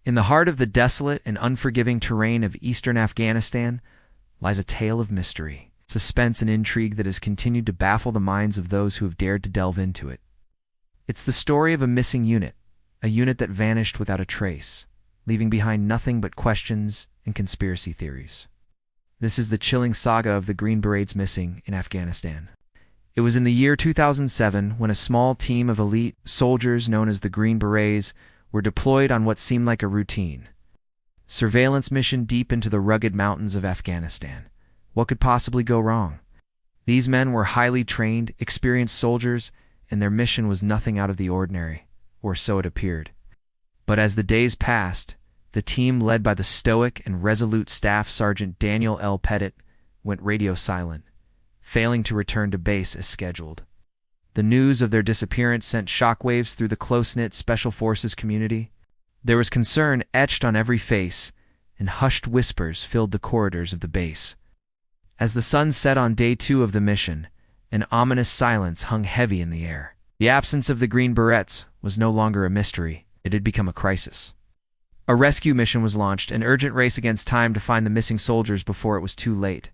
In the heart of the desolate and unforgiving terrain of eastern Afghanistan lies a tale of mystery, suspense, and intrigue that has continued to baffle the minds of those who have dared to delve into it. It's the story of a missing unit, a unit that vanished without a trace, leaving behind nothing but questions and conspiracy theories. This is the chilling saga of the Green Berets missing in Afghanistan. It was in the year 2007 when a small team of elite soldiers known as the Green Berets were deployed on what seemed like a routine surveillance mission deep into the rugged mountains of Afghanistan. What could possibly go wrong? These men were highly trained, experienced soldiers, and their mission was nothing out of the ordinary, or so it appeared. But as the days passed, the team led by the stoic and resolute Staff Sergeant Daniel L. Pettit went radio silent, failing to return to base as scheduled. The news of their disappearance sent shockwaves through the close-knit Special Forces community. There was concern etched on every face, and hushed whispers filled the corridors of the base. As the sun set on day 2 of the mission, an ominous silence hung heavy in the air. The absence of the Green Berets was no longer a mystery. It had become a crisis. A rescue mission was launched, an urgent race against time to find the missing soldiers before it was too late.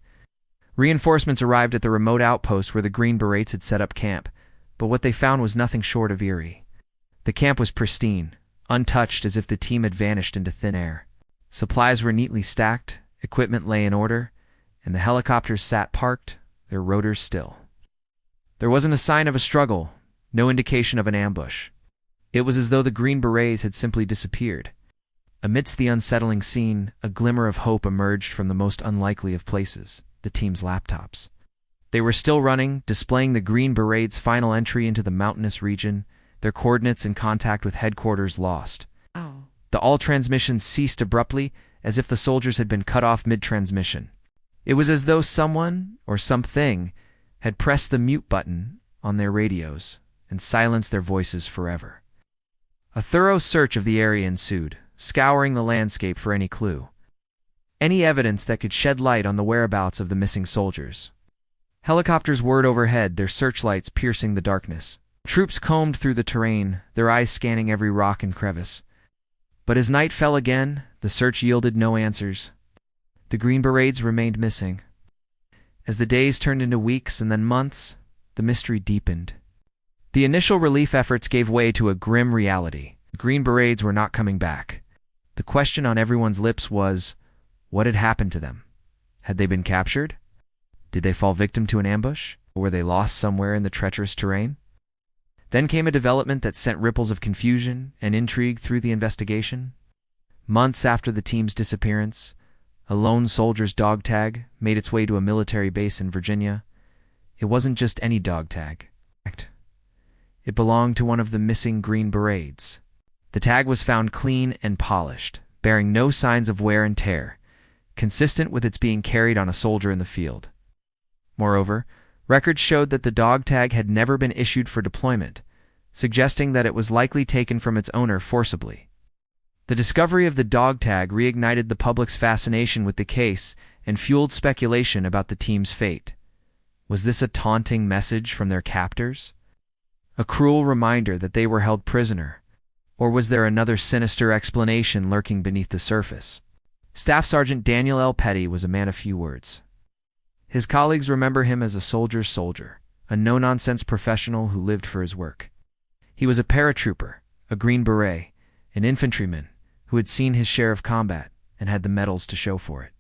Reinforcements arrived at the remote outpost where the Green Berets had set up camp, but what they found was nothing short of eerie. The camp was pristine, untouched, as if the team had vanished into thin air. Supplies were neatly stacked, equipment lay in order, and the helicopters sat parked, their rotors still. There wasn't a sign of a struggle, no indication of an ambush. It was as though the Green Berets had simply disappeared. Amidst the unsettling scene, a glimmer of hope emerged from the most unlikely of places, the team's laptops. They were still running, displaying the Green Berets' final entry into the mountainous region, their coordinates and contact with headquarters lost. The all transmissions ceased abruptly, as if the soldiers had been cut off mid-transmission. It was as though someone, or something, had pressed the mute button on their radios and silenced their voices forever. A thorough search of the area ensued, scouring the landscape for any clue, any evidence that could shed light on the whereabouts of the missing soldiers. Helicopters whirred overhead, their searchlights piercing the darkness. Troops combed through the terrain, their eyes scanning every rock and crevice. But as night fell again, the search yielded no answers. The Green Berets remained missing. As the days turned into weeks and then months, the mystery deepened. The initial relief efforts gave way to a grim reality. The Green Berets were not coming back. The question on everyone's lips was, what had happened to them? Had they been captured? Did they fall victim to an ambush? Or were they lost somewhere in the treacherous terrain? Then came a development that sent ripples of confusion and intrigue through the investigation. Months after the team's disappearance, a lone soldier's dog tag made its way to a military base in Virginia. It wasn't just any dog tag. It belonged to one of the missing Green Berets. The tag was found clean and polished, bearing no signs of wear and tear, consistent with its being carried on a soldier in the field. Moreover, records showed that the dog tag had never been issued for deployment, suggesting that it was likely taken from its owner forcibly. The discovery of the dog tag reignited the public's fascination with the case and fueled speculation about the team's fate. Was this a taunting message from their captors? A cruel reminder that they were held prisoner? Or was there another sinister explanation lurking beneath the surface? Staff Sergeant Daniel L. Pettit was a man of few words. His colleagues remember him as a soldier's soldier, a no-nonsense professional who lived for his work. He was a paratrooper, a Green Beret, an infantryman who had seen his share of combat and had the medals to show for it.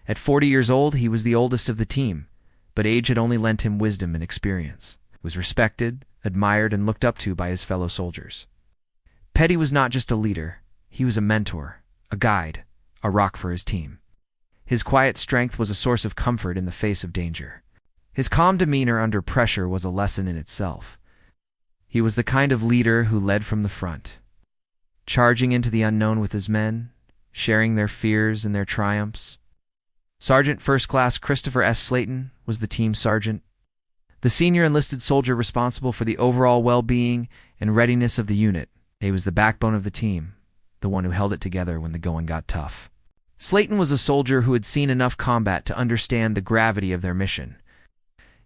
At 40 years old, he was the oldest of the team, but age had only lent him wisdom and experience. He was respected, admired, and looked up to by his fellow soldiers. Pettit was not just a leader, he was a mentor, a guide, a rock for his team. His quiet strength was a source of comfort in the face of danger. His calm demeanor under pressure was a lesson in itself. He was the kind of leader who led from the front, charging into the unknown with his men, sharing their fears and their triumphs. Sergeant First Class Christopher S. Slayton was the team sergeant, the senior enlisted soldier responsible for the overall well-being and readiness of the unit. He was the backbone of the team, the one who held it together when the going got tough. Slayton was a soldier who had seen enough combat to understand the gravity of their mission.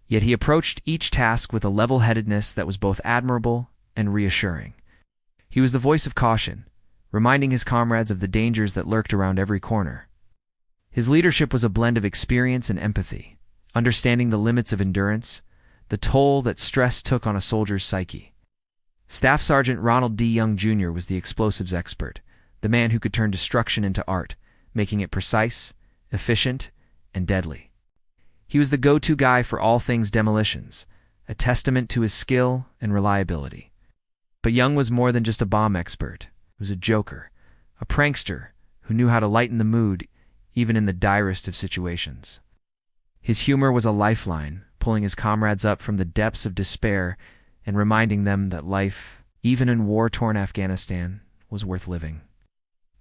Yet he approached each task with a level-headedness that was both admirable and reassuring. He was the voice of caution, reminding his comrades of the dangers that lurked around every corner. His leadership was a blend of experience and empathy, understanding the limits of endurance, the toll that stress took on a soldier's psyche. Staff Sergeant Ronald D. Young Jr. was the explosives expert, the man who could turn destruction into art, making it precise, efficient, and deadly. He was the go-to guy for all things demolitions, a testament to his skill and reliability. But Young was more than just a bomb expert. He was a joker, a prankster who knew how to lighten the mood even in the direst of situations. His humor was a lifeline, pulling his comrades up from the depths of despair and reminding them that life, even in war-torn Afghanistan, was worth living.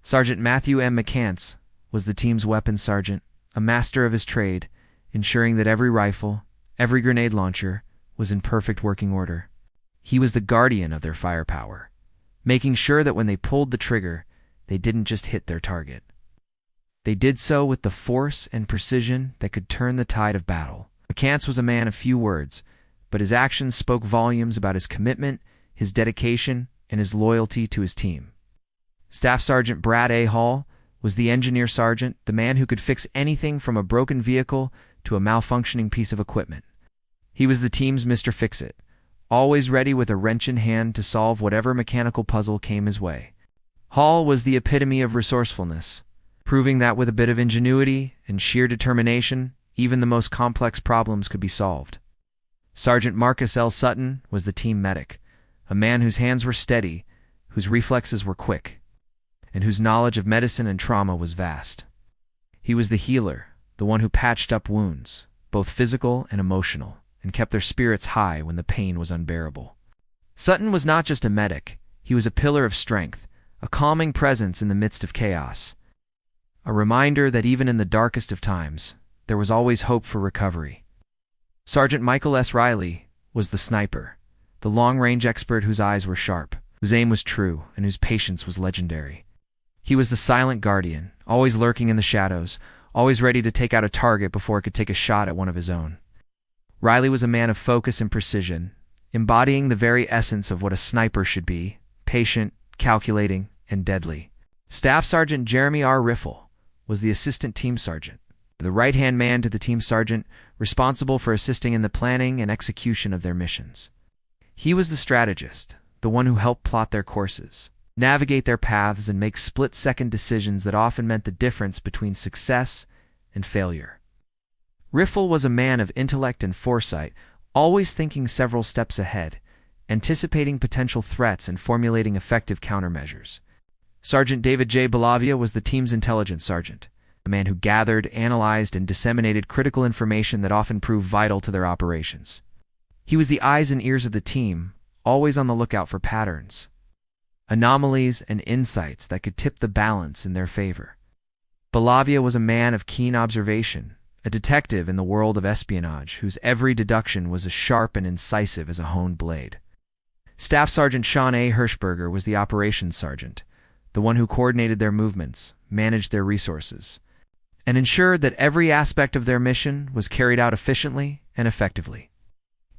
Sergeant Matthew M. McCants was the team's weapons sergeant, a master of his trade, ensuring that every rifle, every grenade launcher, was in perfect working order. He was the guardian of their firepower, making sure that when they pulled the trigger, they didn't just hit their target. They did so with the force and precision that could turn the tide of battle. McCants was a man of few words, but his actions spoke volumes about his commitment, his dedication, and his loyalty to his team. Staff Sergeant Brad A. Hall was the engineer sergeant, the man who could fix anything from a broken vehicle to a malfunctioning piece of equipment. He was the team's Mr. Fix-It, always ready with a wrench in hand to solve whatever mechanical puzzle came his way. Hall was the epitome of resourcefulness, proving that with a bit of ingenuity and sheer determination, even the most complex problems could be solved. Sergeant Marcus L. Sutton was the team medic, a man whose hands were steady, whose reflexes were quick, and whose knowledge of medicine and trauma was vast. He was the healer, the one who patched up wounds, both physical and emotional, and kept their spirits high when the pain was unbearable. Sutton was not just a medic, he was a pillar of strength, a calming presence in the midst of chaos. A reminder that even in the darkest of times, there was always hope for recovery. Sergeant Michael S. Riley was the sniper, the long-range expert whose eyes were sharp, whose aim was true, and whose patience was legendary. He was the silent guardian, always lurking in the shadows, always ready to take out a target before it could take a shot at one of his own. Riley was a man of focus and precision, embodying the very essence of what a sniper should be: patient, calculating, and deadly. Staff Sergeant Jeremy R. Riffle was the assistant team sergeant, the right-hand man to the team sergeant, responsible for assisting in the planning and execution of their missions. He was the strategist, the one who helped plot their courses, navigate their paths, and make split-second decisions that often meant the difference between success and failure. Riffle was a man of intellect and foresight, always thinking several steps ahead, anticipating potential threats and formulating effective countermeasures. Sergeant David J. Balavia was the team's intelligence sergeant, a man who gathered, analyzed, and disseminated critical information that often proved vital to their operations. He was the eyes and ears of the team, always on the lookout for patterns, anomalies, and insights that could tip the balance in their favor. Balavia was a man of keen observation, a detective in the world of espionage whose every deduction was as sharp and incisive as a honed blade. Staff Sergeant Sean A. Hirschberger was the operations sergeant, the one who coordinated their movements, managed their resources, and ensured that every aspect of their mission was carried out efficiently and effectively.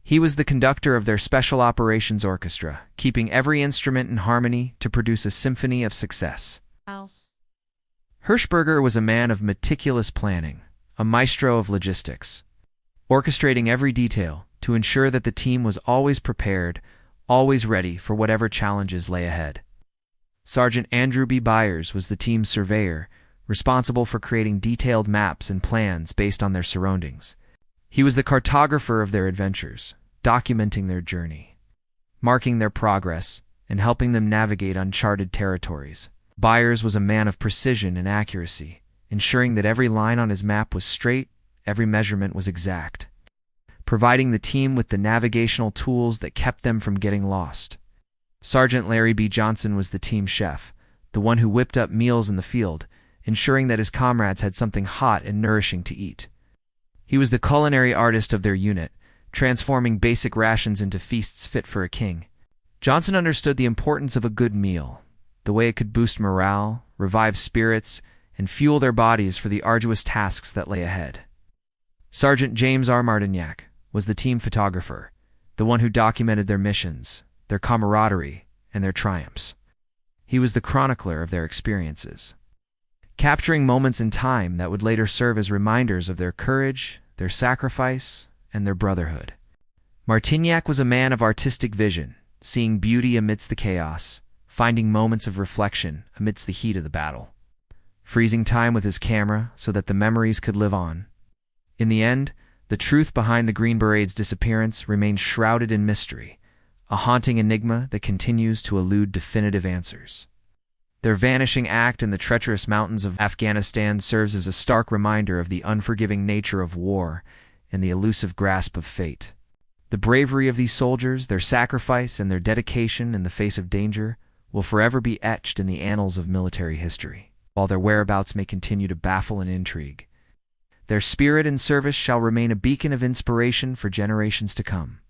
He was the conductor of their Special Operations Orchestra, keeping every instrument in harmony to produce a symphony of success. Hirschberger was a man of meticulous planning, a maestro of logistics, orchestrating every detail to ensure that the team was always prepared, always ready for whatever challenges lay ahead. Sergeant Andrew B. Byers was the team's surveyor, responsible for creating detailed maps and plans based on their surroundings. He was the cartographer of their adventures, documenting their journey, marking their progress, and helping them navigate uncharted territories. Byers was a man of precision and accuracy, ensuring that every line on his map was straight, every measurement was exact, providing the team with the navigational tools that kept them from getting lost. Sergeant Larry B. Johnson was the team chef, the one who whipped up meals in the field, ensuring that his comrades had something hot and nourishing to eat. He was the culinary artist of their unit, transforming basic rations into feasts fit for a king. Johnson understood the importance of a good meal, the way it could boost morale, revive spirits, and fuel their bodies for the arduous tasks that lay ahead. Sergeant James R. Martignac was the team photographer, the one who documented their missions, their camaraderie, and their triumphs. He was the chronicler of their experiences, capturing moments in time that would later serve as reminders of their courage, their sacrifice, and their brotherhood. Martignac was a man of artistic vision, seeing beauty amidst the chaos, finding moments of reflection amidst the heat of the battle, freezing time with his camera so that the memories could live on. In the end, the truth behind the Green Beret's disappearance remains shrouded in mystery, a haunting enigma that continues to elude definitive answers. Their vanishing act in the treacherous mountains of Afghanistan serves as a stark reminder of the unforgiving nature of war and the elusive grasp of fate. The bravery of these soldiers, their sacrifice, and their dedication in the face of danger will forever be etched in the annals of military history, while their whereabouts may continue to baffle and intrigue. Their spirit and service shall remain a beacon of inspiration for generations to come.